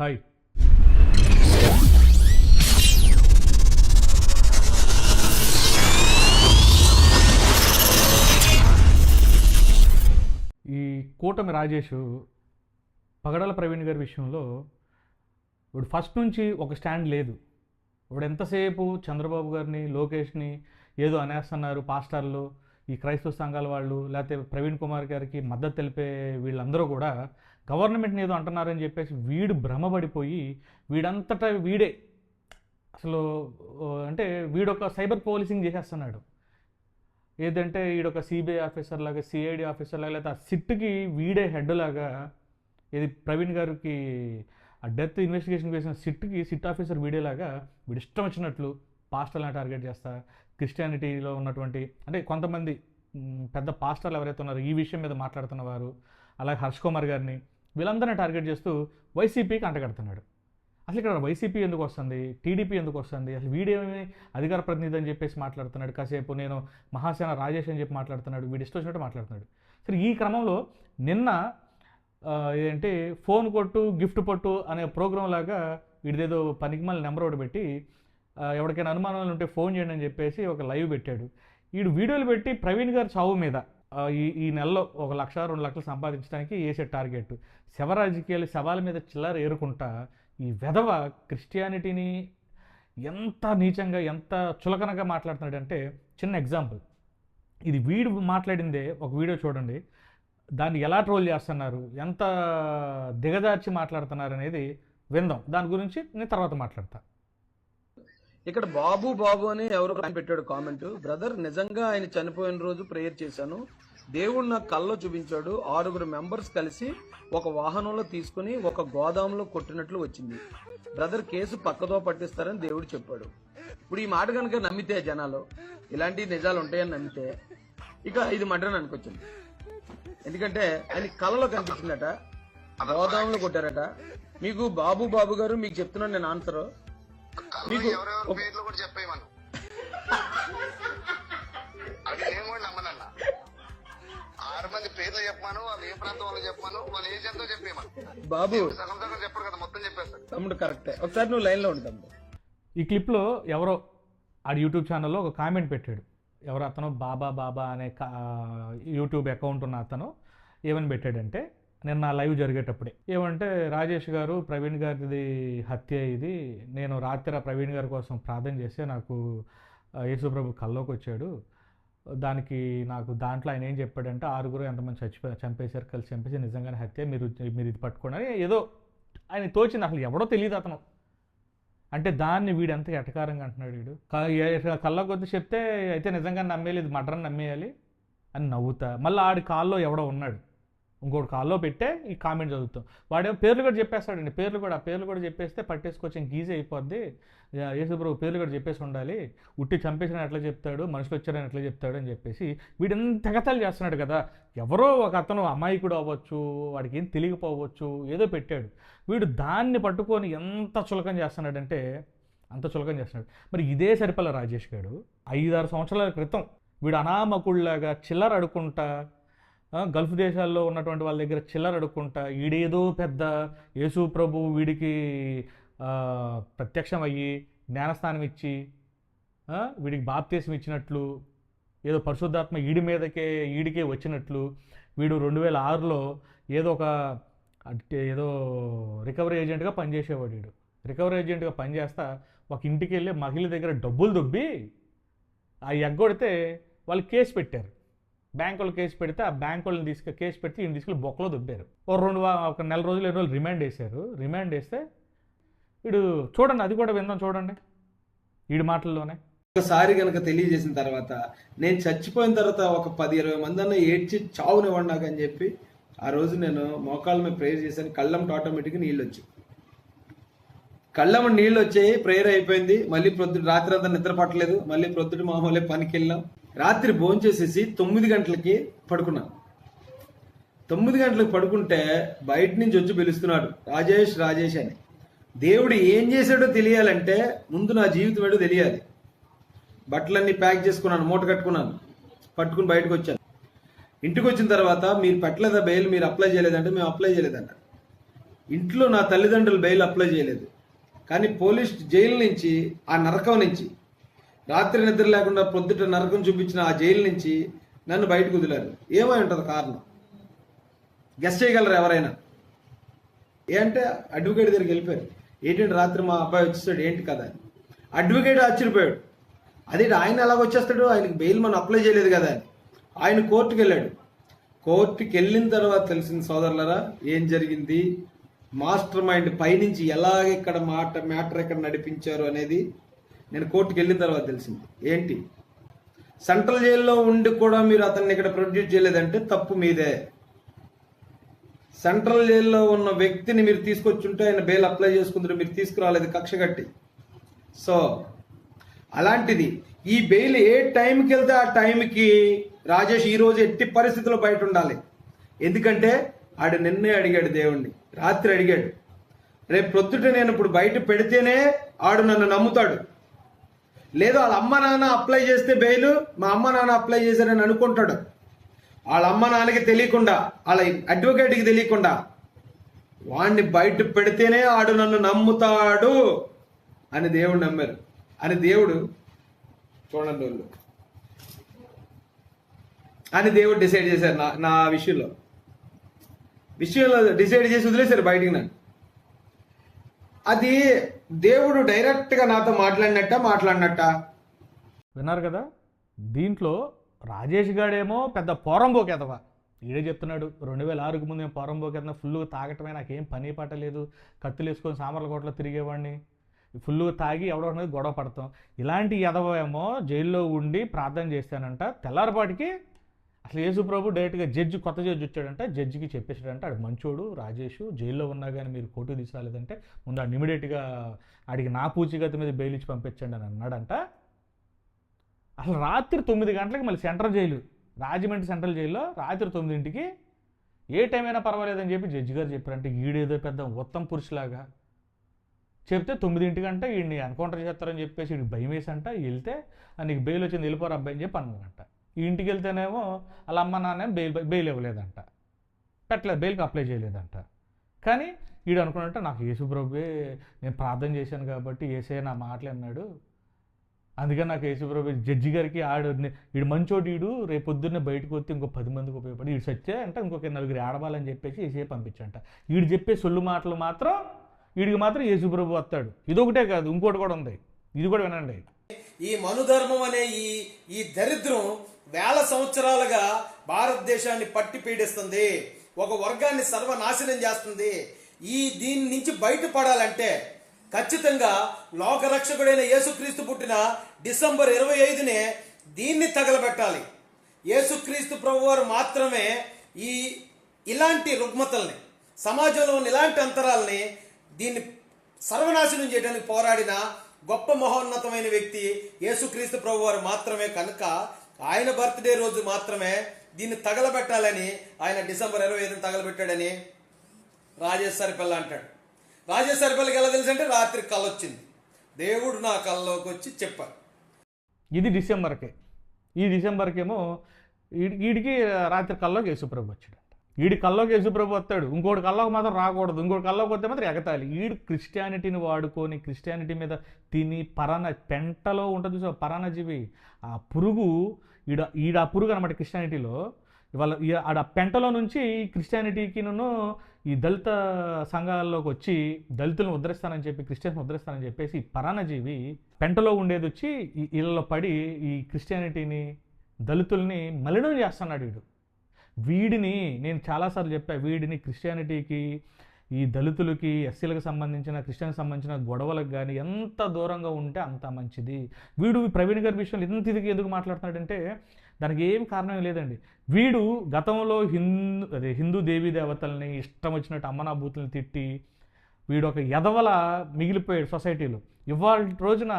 Hi. ఈ కూటమి రాజేష్ పగడాల ప్రవీణ్ గారి విషయంలో ఇప్పుడు ఫస్ట్ నుంచి ఒక స్టాండ్ లేదు. ఇప్పుడు ఎంతసేపు చంద్రబాబు గారిని, లోకేష్ని ఏదో అనేస్తున్నారు పాస్టర్లు, ఈ క్రైస్తవ సంఘాల వాళ్ళు, లేకపోతే ప్రవీణ్ కుమార్ గారికి మద్దతు తెలిపే వీళ్ళందరూ కూడా గవర్నమెంట్ని ఏదో అంటున్నారని చెప్పేసి వీడు భ్రమపడిపోయి వీడంతటా వీడే అసలు అంటే వీడొక సైబర్ పోలీసింగ్ చేసేస్తున్నాడు. ఏదంటే వీడొక సిబిఐ ఆఫీసర్ లాగా, సిఐడి ఆఫీసర్ లాగా, లేకపోతే ఆ సిట్కి వీడే హెడ్ లాగా, ఇది ప్రవీణ్ గారికి ఆ డెత్ ఇన్వెస్టిగేషన్ చేసిన సిట్ ఆఫీసర్ వీడేలాగా వీడు ఇష్టం వచ్చినట్లు పాస్టర్లను టార్గెట్ చేస్తా, క్రిస్టియానిటీలో ఉన్నటువంటి అంటే కొంతమంది పెద్ద పాస్టర్లు ఎవరైతే ఉన్నారో ఈ విషయం మీద మాట్లాడుతున్నవారు, అలాగే హర్ష్ కుమార్ గారిని, వీళ్ళందరినీ టార్గెట్ చేస్తూ వైసీపీకి అంటగడుతున్నాడు. అసలు ఇక్కడ వైసీపీ ఎందుకు వస్తుంది, టీడీపీ ఎందుకు వస్తుంది, అసలు వీడేమి అధికార ప్రతినిధి అని చెప్పేసి మాట్లాడుతున్నాడు, కాసేపు నేను మహాసేన రాజేష్ అని చెప్పి మాట్లాడుతున్నాడు, వీడు ఇష్టం వచ్చినట్టు మాట్లాడుతున్నాడు. సరే, ఈ క్రమంలో నిన్న ఏంటంటే ఫోన్ కొట్టు గిఫ్ట్ పట్టు అనే ప్రోగ్రాం లాగా వీడిదేదో పనికిమాల నెంబర్ ఒకటి పెట్టి ఎవరికైనా అనుమానాలు ఉంటే ఫోన్ చేయండి అని చెప్పేసి ఒక లైవ్ పెట్టాడు. వీడు వీడియోలు పెట్టి ప్రవీణ్ గారి చావు మీద ఈ నెలలో 1 లక్ష 2 లక్షలు సంపాదించడానికి వేసే టార్గెట్, శవ రాజకీయాలు శవాల మీద చిల్లర ఏరుకుంటా ఈ వెధవ క్రిస్టియానిటీని ఎంత నీచంగా ఎంత చులకనగా మాట్లాడుతున్నాడంటే, చిన్న ఎగ్జాంపుల్, ఇది వీడు మాట్లాడిందే ఒక వీడియో చూడండి, దాన్ని ఎలా ట్రోల్ చేస్తున్నారు, ఎంత దిగజార్చి మాట్లాడుతున్నారు అనేది విందాం. దాని గురించి నేను తర్వాత మాట్లాడతా. ఇక్కడ బాబు బాబు అని ఎవరో పెట్టాడు కామెంట్. బ్రదర్, నిజంగా ఆయన చనిపోయిన రోజు ప్రేయర్ చేశాను, దేవుడు నాకు కల్లో చూపించాడు. 6 మెంబర్స్ కలిసి ఒక వాహనంలో తీసుకుని ఒక గోదాంలో కొట్టినట్లు వచ్చింది. బ్రదర్, కేసు పక్కదో పట్టిస్తారని దేవుడు చెప్పాడు. ఇప్పుడు ఈ మాట కనుక నమ్మితే, జనాలు ఇలాంటి నిజాలు ఉంటాయని నమ్మితే, ఇక ఇది మర్డర్ అనుకొచ్చింది. ఎందుకంటే ఆయన కళలో కనిపించిందట, గోదాంలో కొట్టారట. మీకు బాబు బాబు గారు మీకు చెప్తున్నాను నేను ఆన్సర్, మీకు పేర్లు కూడా చెప్పేయమను. అది నేను కూడా నమ్మనన్నా. 6 మంది పేర్లు చెప్పాను, వాళ్ళు ఏ ప్రాంతం వాళ్ళు చెప్పాను, వాళ్ళు ఏ జంతో చెప్పేయమను. బాబు సగం సగం చెప్పడు కదా, మొత్తం చెప్పేస్తాడు. తమ్ముడు కరెక్టే. ఒకసారి నువ్వు లైన్ లో ఉండు తమ్ముడు. ఈ క్లిప్లో ఎవరో ఆ యూట్యూబ్ ఛానల్లో ఒక కామెంట్ పెట్టాడు. ఎవరు అతను, బాబా బాబా అనే యూట్యూబ్ అకౌంట్ ఉన్న అతను ఏమని పెట్టాడంటే, నిన్న లైవ్ జరిగేటప్పుడే ఏమంటే, రాజేష్ గారు ప్రవీణ్ గారిది హత్య ఇది, నేను రాత్రి ప్రవీణ్ గారి కోసం ప్రార్థన చేస్తే నాకు యేసుప్రభు కల్లోకి వచ్చాడు, దానికి నాకు దాంట్లో ఆయన ఏం చెప్పాడంటే 6 ఎంతమంది చంపేశారు, కలిసి చంపేసి నిజంగానే హత్య, మీరు ఇది పట్టుకోండి అని ఏదో ఆయన తోచింది. అసలు ఎవడో తెలియదు అతను అంటే, దాన్ని వీడు ఎంత ఎటకారంగా అంటున్నాడు. వీడు కళ్ళకు వద్ద చెప్తే అయితే నిజంగా నమ్మేయాలి, ఇది మటన్ నమ్మేయాలి అని నవ్వుతా, మళ్ళీ ఆడి కాల్లో ఎవడో ఉన్నాడు, ఇంకోటి కాల్లో పెట్టే ఈ కామెంట్ చదువుతాం. వాడేమో పేర్లు కూడా చెప్పేస్తాడండి, పేర్లు కూడా చెప్పేస్తే పట్టేసుకొచ్చి ఇంక ఈజీ అయిపోద్ది. యేసుప్రభు పేర్లు కూడా చెప్పేసి ఉండాలి, ఉట్టి చంపేసిన ఎట్లా చెప్తాడు, మనుషులు వచ్చారని ఎట్లా చెప్తాడు అని చెప్పేసి వీడు ఎంత ఎగతాలు చేస్తున్నాడు కదా. ఎవరో ఒక అతను అమాయకుడు అవ్వచ్చు, వాడికి ఏం తెలియకపోవచ్చు, ఏదో పెట్టాడు, వీడు దాన్ని పట్టుకొని ఎంత చులకం చేస్తున్నాడంటే అంత చులకం చేస్తున్నాడు. మరి ఇదే సరిపల్ల రాజేష్ గారు 5-6 సంవత్సరాల క్రితం వీడు అనామకుళ్ళలాగా చిల్లర అడుక్కుంటా, గల్ఫ్ దేశాల్లో ఉన్నటువంటి వాళ్ళ దగ్గర చిల్లర అడుక్కుంటా, ఈడేదో పెద్ద యేసు ప్రభు వీడికి ప్రత్యక్షం అయ్యి జ్ఞానస్నానం ఇచ్చి వీడికి బాప్తీసం ఇచ్చినట్లు, ఏదో పరిశుద్ధాత్మ ఈడికే వచ్చినట్లు, వీడు 2006లో ఏదో రికవరీ ఏజెంట్గా పనిచేసేవాడు. వీడు రికవరీ ఏజెంట్గా పనిచేస్తా ఒక ఇంటికి వెళ్ళి మహిళ దగ్గర డబ్బులు దొబ్బి ఆ ఎగ్గొడితే వాళ్ళు కేసు పెట్టారు. బ్యాంక్ వాళ్ళు కేసు పెడితే ఆ బ్యాంక్ వాళ్ళని కేసు పెడితే ఈయన తీసుకెళ్ళి బొక్కలో దొబ్బారు. ఒక నెల రోజులు 2 రోజులు రిమాండ్ వేశారు. రిమాండ్ వేస్తే వీడు చూడండి, అది కూడా విందాం చూడండి వీడి మాటల్లోనే. ఒకసారి కనుక తెలియజేసిన తర్వాత, నేను చచ్చిపోయిన తర్వాత ఒక 10-20 మంది అన్న ఏడ్చి చావునివ్వండి నాకు అని చెప్పి ఆ రోజు నేను మోకాళ్ళ మీద ప్రేయర్ చేశాను. కళ్ళమ్మటి ఆటోమేటిక్గా నీళ్ళు వచ్చాయి, కళ్ళమ్మటి నీళ్ళు వచ్చాయి, ప్రేయర్ అయిపోయింది. మళ్ళీ రాత్రి అంతా నిద్ర పట్టలేదు, మళ్ళీ ప్రొద్దుటి మామూలే పనికి వెళ్ళాం. రాత్రి భోంచేసేసి 9 గంటలకి పడుకున్నాను. 9 గంటలకు పడుకుంటే బయట నుంచి వచ్చి పిలుస్తున్నాడు, రాజేష్ రాజేష్ అని. దేవుడు ఏం చేశాడో తెలియాలంటే ముందు నా జీవితం ఏడో తెలియాలి. బట్టలన్నీ ప్యాక్ చేసుకున్నాను, మూట కట్టుకున్నాను, పట్టుకుని బయటకు వచ్చాను. ఇంటికి వచ్చిన తర్వాత, మీరు పెట్టలేదా బెయిల్, మీరు అప్లై చేయలేదంటే మేము అప్లై చేయలేదన్నారు. ఇంట్లో నా తల్లిదండ్రులు బెయిల్ అప్లై చేయలేదు, కానీ పోలీస్ జైలు నుంచి, ఆ నరకం నుంచి, రాత్రి నిద్ర లేకుండా పొద్దుట నరకం చూపించిన ఆ జైలు నుంచి నన్ను బయటకు వదిలారు. ఏమై ఉంటుంది కారణం? గెస్ చేయగలరు ఎవరైనా? ఏంటే అడ్వకేట్ దగ్గరికి వెళ్ళిపోయారు. ఏంటంటే రాత్రి మా అబ్బాయి వచ్చేస్తాడు, ఏంటి కదా అని. అడ్వకేట్ ఆశ్చర్యపోయాడు. అదే ఆయన ఎలాగ వచ్చేస్తాడు, ఆయనకి బెయిల్ మనం అప్లై చేయలేదు కదా అని. ఆయన కోర్టుకు వెళ్ళాడు. కోర్టుకి వెళ్ళిన తర్వాత తెలిసింది సోదరులరా ఏం జరిగింది, మాస్టర్ మైండ్ పైనుంచి ఎలాగ ఇక్కడ మ్యాటర్ ఎక్కడ నడిపించారు అనేది నేను కోర్టుకి వెళ్ళిన తర్వాత తెలిసింది. ఏంటి, సెంట్రల్ జైల్లో ఉండి కూడా మీరు అతన్ని ఇక్కడ ప్రొడ్యూస్ చేయలేదంటే తప్పు మీదే. సెంట్రల్ జైల్లో ఉన్న వ్యక్తిని మీరు తీసుకొచ్చుంటే ఆయన బెయిల్ అప్లై చేసుకుంటారు, మీరు తీసుకురాలేదు కక్ష కట్టి. సో అలాంటిది ఈ బెయిల్ ఏ టైంకి వెళ్తే ఆ టైంకి రాజేష్ ఈరోజు ఎట్టి పరిస్థితుల్లో బయట ఉండాలి. ఎందుకంటే ఆడు నిన్నే అడిగాడు దేవుణ్ణి, రాత్రి అడిగాడు, రేపు ప్రొద్దుట నేను ఇప్పుడు బయట పెడితేనే ఆడు నన్ను నమ్ముతాడు, లేదు వాళ్ళ అమ్మ నాన్న అప్లై చేస్తే బెయిల్ మా అమ్మ నాన్న అప్లై చేశారని అనుకుంటాడు. వాళ్ళ అమ్మ నాన్నకి తెలియకుండా, వాళ్ళ అడ్వకేట్కి తెలియకుండా వాడిని బయట పెడితేనే ఆడు నన్ను నమ్ముతాడు అని దేవుడు నమ్మారు. అని దేవుడు చూడండి వాళ్ళు అని దేవుడు డిసైడ్ చేశారు. నా విషయంలో డిసైడ్ చేసి వదిలేశారు బయటికి నన్ను. అది దేవుడు డైరెక్ట్గా నాతో మాట్లాడినట్ట. విన్నారు కదా. దీంట్లో రాజేష్ గాడేమో పెద్ద పోరంబోకేదవా, ఈడే చెప్తున్నాడు 2006కు ముందు నేను పోరంబోకేదన్నా, ఫుల్గా తాగటమే, నాకేం పని పాట లేదు, కత్తులు వేసుకొని సామర్లకోటలో తిరిగేవాడిని, ఫుల్గా తాగి ఎవడో గొడవ పడతాం. ఇలాంటి ఎదవేమో జైల్లో ఉండి ప్రార్థన చేస్తానంట. తెల్లారిపాటికి అసలు యేసు ప్రభు డైరెక్ట్గా కొత్త జడ్జి వచ్చాడంట, జడ్జికి చెప్పేసాడంట ఆడు మంచోడు రాజేష్, జైల్లో ఉన్నా కానీ మీరు కోర్టుకు తీసుకురాలేదంటే ముందు ఆడు ఇమీడియట్గా ఆడికి నా పూచిగతి మీద బెయిల్ ఇచ్చి పంపించండి అని అన్నాడంట. అసలు రాత్రి 9 గంటలకు మళ్ళీ సెంట్రల్ జైలు, రాజమండ్రి సెంట్రల్ జైల్లో రాత్రి 9ంటికి ఏ టైం అయినా పర్వాలేదని చెప్పి జడ్జి గారు చెప్పారంటే ఈడేదో పెద్ద ఉత్తమ పురుషులాగా చెప్తే 9ంటికంట వీడిని ఎన్కౌంటర్ చేస్తారని చెప్పేసి వీడికి భయం వేసంట. వెళ్తే నీకు బెయిల్ వచ్చింది వెళ్ళిపోరు అబ్బాయి అని చెప్పి అన్నారంట. ఈ ఇంటికి వెళ్తేనేమో వాళ్ళ అమ్మ నాన్న బెయిల్ ఇవ్వలేదంట, పెట్టలేదు, బెయిల్కి అప్లై చేయలేదంట. కానీ వీడు అనుకున్నట్ట నాకు యేసు ప్రభువే, నేను ప్రార్థన చేశాను కాబట్టి యేసే నా మాటలు అన్నాడు, అందుకని నాకు యేసు ప్రభు జడ్జి గారికి వీడు మంచోడు, వీడు రేపు పొద్దున్నే బయటకు వస్తే ఇంకో 10 మందికి ఉపయోగపడి వీడు సచ్చే అంటే ఇంకొక 4 ఆడవాలని చెప్పేసి యేసే పంపించంట. వీడు చెప్పే సొల్లు మాటలు మాత్రం వీడికి మాత్రం యేసు ప్రభు వస్తాడు. ఇదొకటే కాదు, ఇంకోటి కూడా ఉంది, ఇది కూడా వినండి. ఈ మనుధర్మం అనే ఈ దరిద్రం వేల సంవత్సరాలుగా భారతదేశాన్ని పట్టి పీడిస్తుంది, ఒక వర్గాన్ని సర్వనాశనం చేస్తుంది. దీని నుంచి బయటపడాలంటే ఖచ్చితంగా లోకరక్షకుడైన యేసుక్రీస్తు పుట్టిన డిసెంబర్ 25నే దీన్ని తగలబెట్టాలి. యేసుక్రీస్తు ప్రభువారు మాత్రమే ఇలాంటి రుగ్మతల్ని, సమాజంలో ఉన్న ఇలాంటి అంతరాలని దీన్ని సర్వనాశనం చేయడానికి పోరాడిన గొప్ప మహోన్నతమైన వ్యక్తి యేసుక్రీస్తు ప్రభువారు మాత్రమే. కనుక ఆయన బర్త్డే రోజు మాత్రమే దీన్ని తగలబెట్టాలని ఆయన డిసెంబర్ 25ని తగలబెట్టాడని రాజేష్ సరిపల్లి అంటాడు. రాజేష్ సరిపల్లికి ఎలా తెలుసు అంటే రాత్రి కళ వచ్చింది, దేవుడు నా కళ్ళలోకి వచ్చి చెప్పారు. ఇది ఈ డిసెంబర్కేమో వీడికి రాత్రి కల్లోకి యేసుప్రభు వచ్చాడు. వీడి కల్లోకి యేసుప్రభు వస్తాడు, ఇంకోటి కల్లోకి మాత్రం రాకూడదు, ఇంకోటి కల్లోకి వస్తే మాత్రం ఎగతాలి. వీడు క్రిస్టియానిటీని వాడుకొని క్రిస్టియానిటీ మీద తిని పెంటలో ఉంటుంది చూసా పరాన్నజీవి, ఆ పురుగు ఈడ ఆ పురుగు అనమాట క్రిస్టియానిటీలో. ఇవాళ ఆడ పెంటలో నుంచి క్రిస్టియానిటీకిను ఈ దళిత సంఘాల్లోకి వచ్చి దళితులను ఉద్ధరిస్తానని చెప్పి క్రిస్టియన్స్ ఉద్ధరిస్తానని చెప్పేసి పరాన్నజీవి పెంటలో ఉండేది వచ్చి ఇళ్ళలో పడి ఈ క్రిస్టియానిటీని దళితుల్ని మలినం చేస్తున్నాడు. వీడిని నేను చాలాసార్లు చెప్పా, వీడిని క్రిస్టియానిటీకి ఈ దళితులకి ఎస్సీలకు సంబంధించిన క్రిస్టియన్కి సంబంధించిన గొడవలకు కానీ ఎంత దూరంగా ఉంటే అంత మంచిది. వీడు ప్రవీణ్ గారి విషయంలో ఇంత ఇది ఎందుకు మాట్లాడుతున్నాడంటే దానికి ఏం కారణం లేదండి. వీడు గతంలో హిందూ దేవీ దేవతల్ని ఇష్టం వచ్చినట్టు అమ్మనాభూతుల్ని తిట్టి వీడు ఒక ఎదవల మిగిలిపోయాడు సొసైటీలో. ఇవాళ రోజున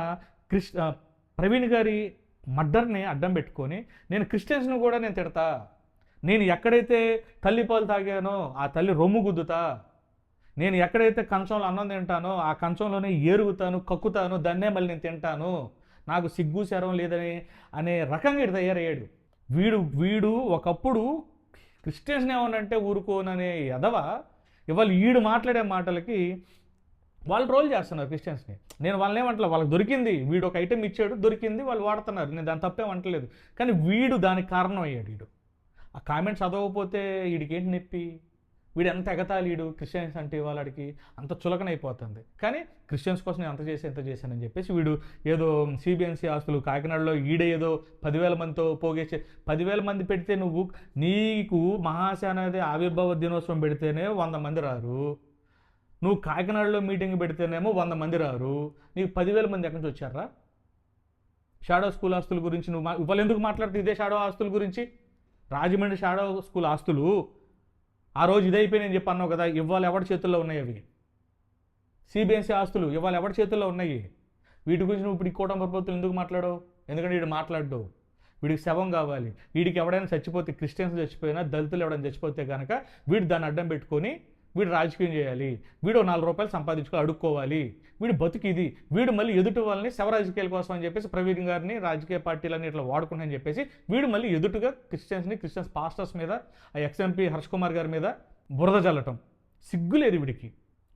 ప్రవీణ్ గారి మర్డర్ని అడ్డం పెట్టుకొని నేను క్రిస్టియన్స్ని కూడా నేను తిడతా, నేను ఎక్కడైతే తల్లిపాలు తాగానో ఆ తల్లి రొమ్ము గుద్దుతా, నేను ఎక్కడైతే కంచంలో అన్నం తింటానో ఆ కంచంలోనే ఏరుగుతాను, కక్కుతాను, దాన్నే మళ్ళీ నేను తింటాను, నాకు సిగ్గు శరం లేదని అనే రకంగా ఇటు తయారయ్యాడు. వీడు ఒకప్పుడు క్రిస్టియన్స్ని ఏమనంటే ఊరుకోననే ఎదవ ఇవాళ ఈడు మాట్లాడే మాటలకి వాళ్ళు ట్రోల్ చేస్తున్నారు క్రిస్టియన్స్ని. నేను వాళ్ళని ఏమంటలే, వాళ్ళకి దొరికింది, వీడు ఒక ఐటెం ఇచ్చాడు, దొరికింది, వాళ్ళు వాడుతున్నారు, నేను దాని తప్పేమంటలేదు. కానీ వీడు దానికి కారణం అయ్యాడు. వీడు ఆ కామెంట్స్ చదవకపోతే వీడికి ఏంటి నొప్పి, వీడు ఎంత ఎగతాళి, వీడు క్రిస్టియన్స్ అంటే వాళ్ళకి అంత చులకనైపోతుంది. కానీ క్రిస్టియన్స్ కోసం నేను ఎంత చేశానని చెప్పేసి వీడు ఏదో సిబిఎన్సి ఆస్తులు కాకినాడలో ఈడే ఏదో 10,000 మందితో పోగేసే, 10,000 మంది పెడితే నీకు మహాసేనది ఆవిర్భావ దినోత్సవం పెడితేనే 100 మంది రారు, నువ్వు కాకినాడలో మీటింగ్ పెడితేనేమో 100 మంది రారు, నీకు 10,000 మంది ఎక్కడి నుంచి వచ్చారా? షాడో స్కూల్ ఆస్తుల గురించి నువ్వు ఇవాళ ఎందుకు మాట్లాడుతూ ఇదే షాడో ఆస్తుల గురించి? రాజమండ్రి షాడో స్కూల్ ఆస్తులు ఆ రోజు ఇదైపోయినాయని చెప్పి అన్నావు కదా, ఇవాళ ఎవరి చేతుల్లో ఉన్నాయి అవి? సిబిఎన్సీ ఆస్తులు ఇవాళ ఎవరి చేతుల్లో ఉన్నాయి? వీటి గురించి నువ్వు ఇప్పుడు ఈ కూటమి ప్రభుత్వం ఎందుకు మాట్లాడవు? ఎందుకంటే వీడు మాట్లాడు, వీడికి శవం కావాలి. వీడికి ఎవడైనా చచ్చిపోతే, క్రిస్టియన్స్ చచ్చిపోయినా, దళితులు ఎవడైనా చచ్చిపోతే కనుక వీడు దాన్ని అడ్డం పెట్టుకొని వీడు రాజకీయం చేయాలి, వీడు 4 రూపాయలు సంపాదించుకొని అడుక్కోవాలి, వీడు బతుకిది, వీడు మళ్ళీ ఎదుటి వాళ్ళని శవ రాజకీయాల కోసం అని చెప్పేసి ప్రవీణ్ గారిని రాజకీయ పార్టీలన్నీ ఇట్లా వాడుకుంటాయని చెప్పేసి వీడు మళ్ళీ ఎదుటుగా క్రిస్టియన్స్ పాస్టర్స్ మీద, ఆ ఎక్స్ఎంపీ హర్ష్ కుమార్ గారి మీద బురద చల్లటం. సిగ్గులేదు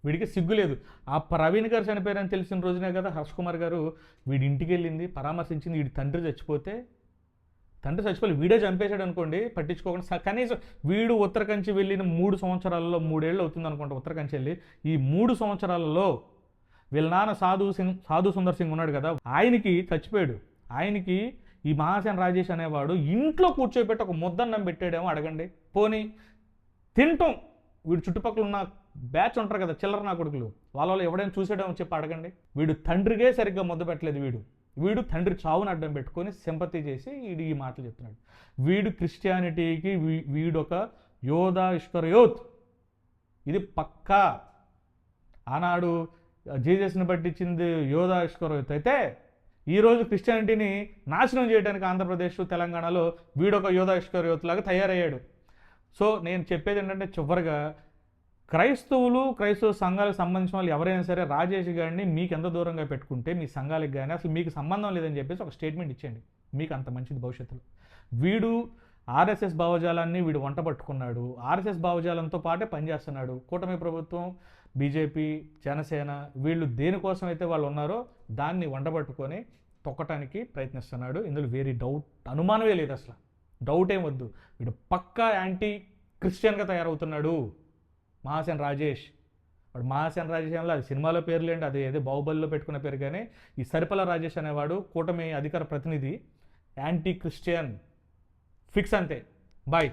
వీడికి సిగ్గులేదు. ఆ ప్రవీణ్ గారు చనిపోయారని తెలిసిన రోజునే కదా హర్ష్ కుమార్ గారు వీడి ఇంటికి వెళ్ళింది, పరామర్శించింది. వీడి తండ్రి చచ్చిపోయి వీడే చంపేశాడు అనుకోండి, పట్టించుకోకుండా. కనీసం వీడు ఉత్తరకంచి వెళ్ళిన 3 సంవత్సరాలలో 3 ఏళ్ళు అవుతుంది అనుకుంటా ఉత్తరకంచి వెళ్ళి. ఈ 3 సంవత్సరాలలో వీళ్ళ నాన్న సాధు సుందర్ సింగ్ ఉన్నాడు కదా, ఆయనకి చచ్చిపోయాడు. ఆయనకి ఈ మహాసేన రాజేష్ అనేవాడు ఇంట్లో కూర్చోబెట్టి ఒక ముద్దన్నం పెట్టాడేమో అడగండి. పోనీ తింటాం, వీడు చుట్టుపక్కల ఉన్న బ్యాచ్ ఉంటారు కదా చిల్లర నా కొడుకులు, వాళ్ళలో ఎవడైనా చూసాడేమో చెప్పి అడగండి. వీడు తండ్రికే సరిగ్గా ముద్ద పెట్టలేదు. వీడు తండ్రి చావును అడ్డం పెట్టుకొని సింపతి చేసి ఈ మాటలు చెప్తున్నాడు. వీడు క్రిస్టియానిటీకి వీడొక యోధా ఇష్కరయోత్, ఇది పక్కా. ఆనాడు జీసస్ని పట్టించింది యోధా ఇష్కరయోత్ అయితే, ఈరోజు క్రిస్టియానిటీని నాశనం చేయడానికి ఆంధ్రప్రదేశ్ తెలంగాణలో వీడొక యోధా ఇష్కరయోత్ లాగా తయారయ్యాడు. సో నేను చెప్పేది ఏంటంటే, చివరిగా క్రైస్తవ సంఘాలకు సంబంధించిన వాళ్ళు ఎవరైనా సరే రాజేష్ గారిని మీకు ఎంత దూరంగా పెట్టుకుంటే మీ సంఘాలకు కానీ అసలు మీకు సంబంధం లేదని చెప్పేసి ఒక స్టేట్మెంట్ ఇచ్చేయండి, మీకు అంత మంచిది భవిష్యత్తులో. వీడు ఆర్ఎస్ఎస్ భావజాలాన్ని వీడు వంట పట్టుకున్నాడు, ఆర్ఎస్ఎస్ భావజాలంతో పాటే పనిచేస్తున్నాడు. కూటమి ప్రభుత్వం, బీజేపీ, జనసేన వీళ్ళు దేనికోసం అయితే వాళ్ళు ఉన్నారో దాన్ని వండబట్టుకొని తొక్కటానికి ప్రయత్నిస్తున్నాడు. ఇందులో వేరే అనుమానమే లేదు, అసలు డౌట్ ఏం వద్దు. వీడు పక్కా యాంటీ క్రిస్టియన్గా తయారవుతున్నాడు మహాసేన రాజేష్. వాడు మహాసేన రాజేష్ అనేవాళ్ళు అది సినిమాలో పేర్లేండి, అది ఏదో బాహుబలిలో పెట్టుకున్న పేరు. కానీ ఈ సరిపల రాజేష్ అనేవాడు కూటమి అధికార ప్రతినిధి, యాంటీ క్రిస్టియన్ ఫిక్స్ అంతే. బాయ్.